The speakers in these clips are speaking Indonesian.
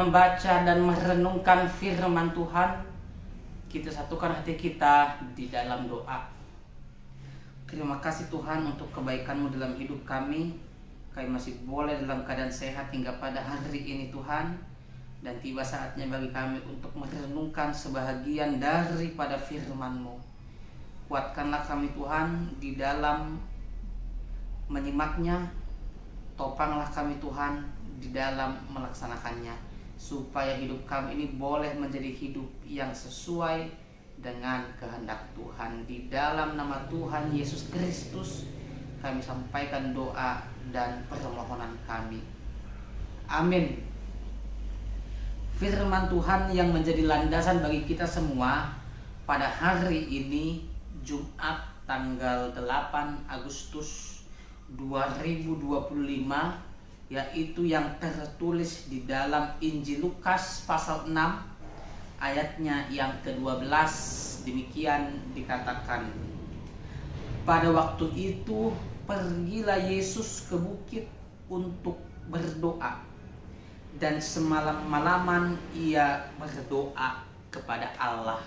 membaca dan merenungkan firman Tuhan, kita satukan hati kita di dalam doa. Terima kasih Tuhan untuk kebaikan-Mu dalam hidup kami. Kami masih boleh dalam keadaan sehat hingga pada hari ini Tuhan. Dan tiba saatnya bagi kami untuk merenungkan sebahagian daripada firman-Mu. Kuatkanlah kami Tuhan di dalam menyimaknya. Topanglah kami Tuhan di dalam melaksanakannya, supaya hidup kami ini boleh menjadi hidup yang sesuai dengan kehendak Tuhan. Di dalam nama Tuhan Yesus Kristus kami sampaikan doa dan permohonan kami. Amin. Firman Tuhan yang menjadi landasan bagi kita semua pada hari ini, Jumat tanggal 8 Agustus 2025, yaitu yang tertulis di dalam Injil Lukas pasal 6 ayatnya yang ke-12. Demikian dikatakan, pada waktu itu pergilah Yesus ke bukit untuk berdoa, dan semalam-malaman ia berdoa kepada Allah.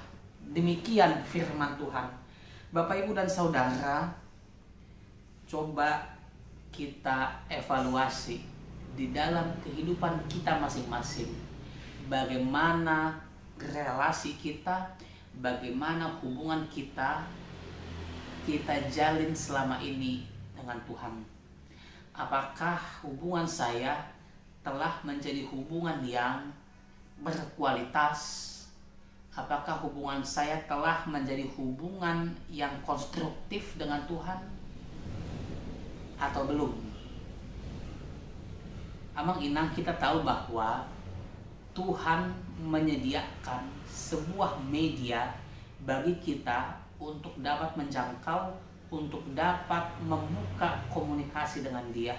Demikian firman Tuhan. Bapak, Ibu, dan Saudara, coba kita evaluasi di dalam kehidupan kita masing-masing. Bagaimana relasi kita, bagaimana hubungan kita jalin selama ini dengan Tuhan. Apakah hubungan saya telah menjadi hubungan yang berkualitas? Apakah hubungan saya telah menjadi hubungan yang konstruktif dengan Tuhan atau belum? Amang Inang, kita tahu bahwa Tuhan menyediakan sebuah media bagi kita untuk dapat menjangkau, untuk dapat membuka komunikasi dengan Dia,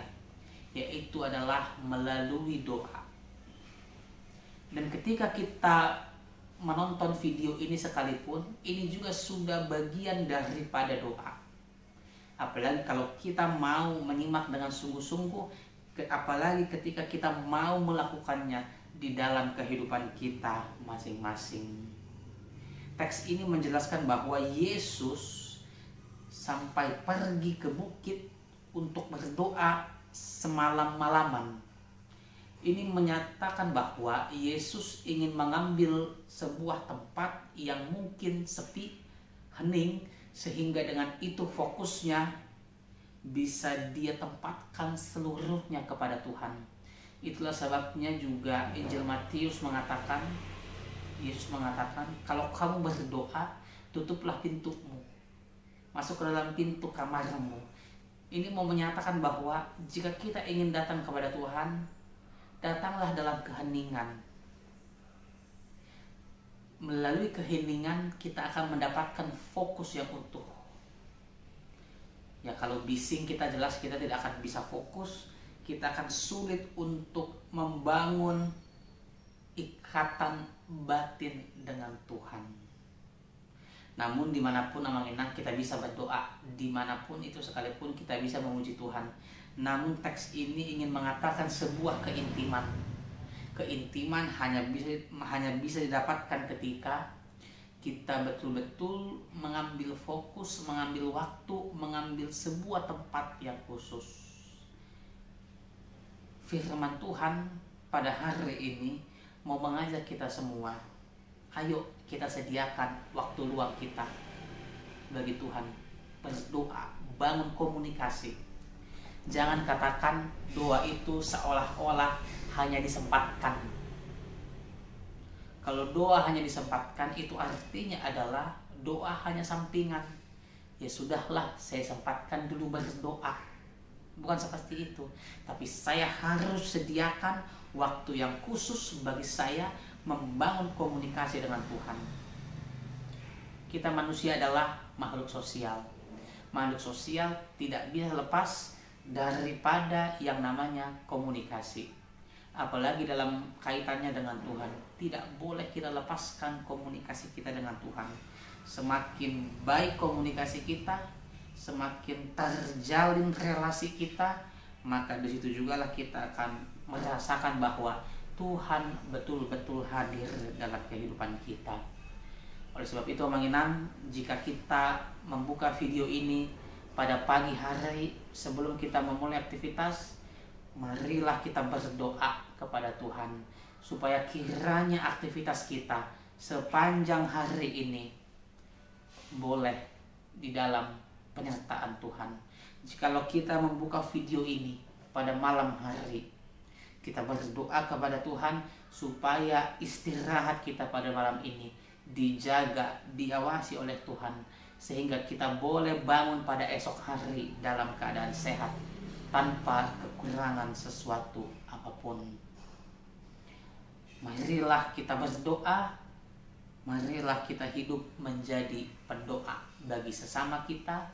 yaitu adalah melalui doa. Dan ketika kita menonton video ini sekalipun, ini juga sudah bagian daripada doa. Apalagi kalau kita mau menyimak dengan sungguh-sungguh, apalagi ketika kita mau melakukannya di dalam kehidupan kita masing-masing. Teks ini menjelaskan bahwa Yesus sampai pergi ke bukit untuk berdoa semalam-malaman. Ini menyatakan bahwa Yesus ingin mengambil sebuah tempat yang mungkin sepi, hening, sehingga dengan itu fokusnya bisa Dia tempatkan seluruhnya kepada Tuhan. Itulah sebabnya juga Injil Matius mengatakan, Yesus mengatakan, kalau kamu berdoa, tutuplah pintumu, masuk ke dalam pintu kamarmu. Ini mau menyatakan bahwa jika kita ingin datang kepada Tuhan, datanglah dalam keheningan. Melalui keheningan kita akan mendapatkan fokus yang utuh. Ya, kalau bising kita jelas kita tidak akan bisa fokus. Kita akan sulit untuk membangun ikatan batin dengan Tuhan. Namun dimanapun Amang Inang kita bisa berdoa, dimanapun itu sekalipun kita bisa memuji Tuhan. Namun teks ini ingin mengatakan sebuah keintiman. Keintiman hanya bisa didapatkan ketika kita betul-betul mengambil fokus, mengambil waktu, mengambil sebuah tempat yang khusus. Firman Tuhan pada hari ini mau mengajak kita semua, ayo kita sediakan waktu luang kita bagi Tuhan. Berdoa, bangun komunikasi. Jangan katakan doa itu seolah-olah hanya disempatkan. Kalau doa hanya disempatkan, itu artinya adalah doa hanya sampingan. Ya sudahlah, saya sempatkan dulu berdoa. Bukan seperti itu. Tapi saya harus sediakan waktu yang khusus bagi saya membangun komunikasi dengan Tuhan. Kita manusia adalah makhluk sosial. Makhluk sosial tidak bisa lepas daripada yang namanya komunikasi. Apalagi dalam kaitannya dengan Tuhan, tidak boleh kita lepaskan komunikasi kita dengan Tuhan. Semakin baik komunikasi kita, semakin terjalin relasi kita, maka di situ jugalah kita akan merasakan bahwa Tuhan betul-betul hadir dalam kehidupan kita. Oleh sebab itu Manginang, jika kita membuka video ini pada pagi hari sebelum kita memulai aktivitas, marilah kita berdoa kepada Tuhan supaya kiranya aktivitas kita sepanjang hari ini boleh di dalam penyertaan Tuhan. Jikalau kita membuka video ini pada malam hari, kita berdoa kepada Tuhan supaya istirahat kita pada malam ini dijaga, diawasi oleh Tuhan, sehingga kita boleh bangun pada esok hari dalam keadaan sehat tanpa kekurangan sesuatu apapun. Marilah kita berdoa, marilah kita hidup menjadi pendoa bagi sesama kita,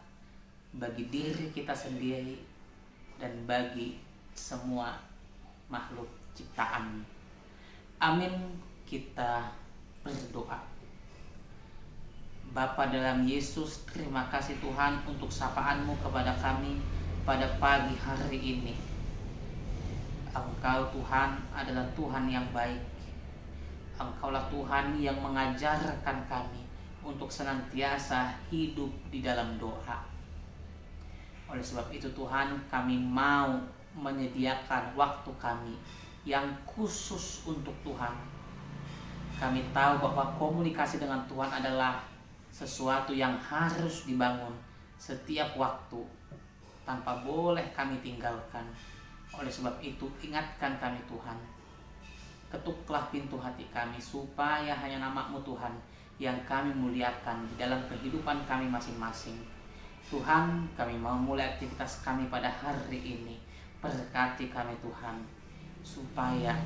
bagi diri kita sendiri, dan bagi semua makhluk ciptaan. Amin. Kita berdoa. Bapa dalam Yesus, terima kasih Tuhan untuk sapaan-Mu kepada kami pada pagi hari ini. Engkau Tuhan adalah Tuhan yang baik. Engkaulah Tuhan yang mengajarkan kami untuk senantiasa hidup di dalam doa. Oleh sebab itu Tuhan, kami mau menyediakan waktu kami yang khusus untuk Tuhan. Kami tahu bahwa komunikasi dengan Tuhan adalah sesuatu yang harus dibangun setiap waktu tanpa boleh kami tinggalkan. Oleh sebab itu ingatkan kami Tuhan, ketuklah pintu hati kami supaya hanya nama-Mu Tuhan yang kami muliakan di dalam kehidupan kami masing-masing. Tuhan, kami mau mulai aktivitas kami pada hari ini. Berkati kami Tuhan, supaya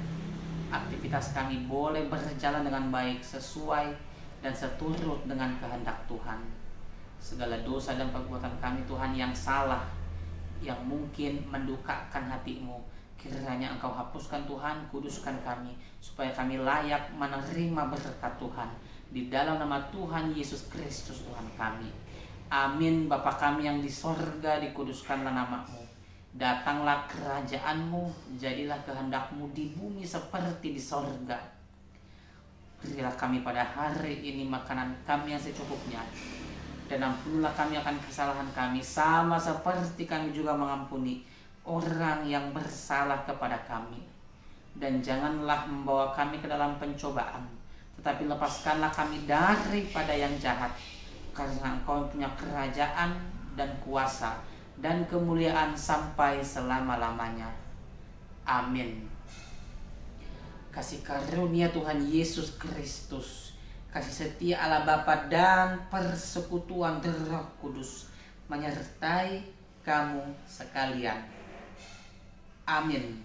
aktivitas kami boleh berjalan dengan baik sesuai dan seturut dengan kehendak Tuhan. Segala dosa dan perbuatan kami Tuhan yang salah, yang mungkin mendukakan hati-Mu, kiranya Engkau hapuskan Tuhan, kuduskan kami, supaya kami layak menerima berkat Tuhan. Di dalam nama Tuhan Yesus Kristus Tuhan kami. Amin. Bapa kami yang di sorga, dikuduskanlah nama-Mu. Datanglah kerajaan-Mu, jadilah kehendak-Mu di bumi seperti di sorga. Berilah kami pada hari ini makanan kami yang secukupnya, dan ampunilah kami akan kesalahan kami, sama seperti kami juga mengampuni orang yang bersalah kepada kami. Dan janganlah membawa kami ke dalam pencobaan, tetapi lepaskanlah kami daripada yang jahat. Karena Engkau punya kerajaan dan kuasa dan kemuliaan sampai selama-lamanya. Amin. Kasih karunia Tuhan Yesus Kristus, kasih setia Allah Bapa dan persekutuan Roh Kudus menyertai kamu sekalian. Amin.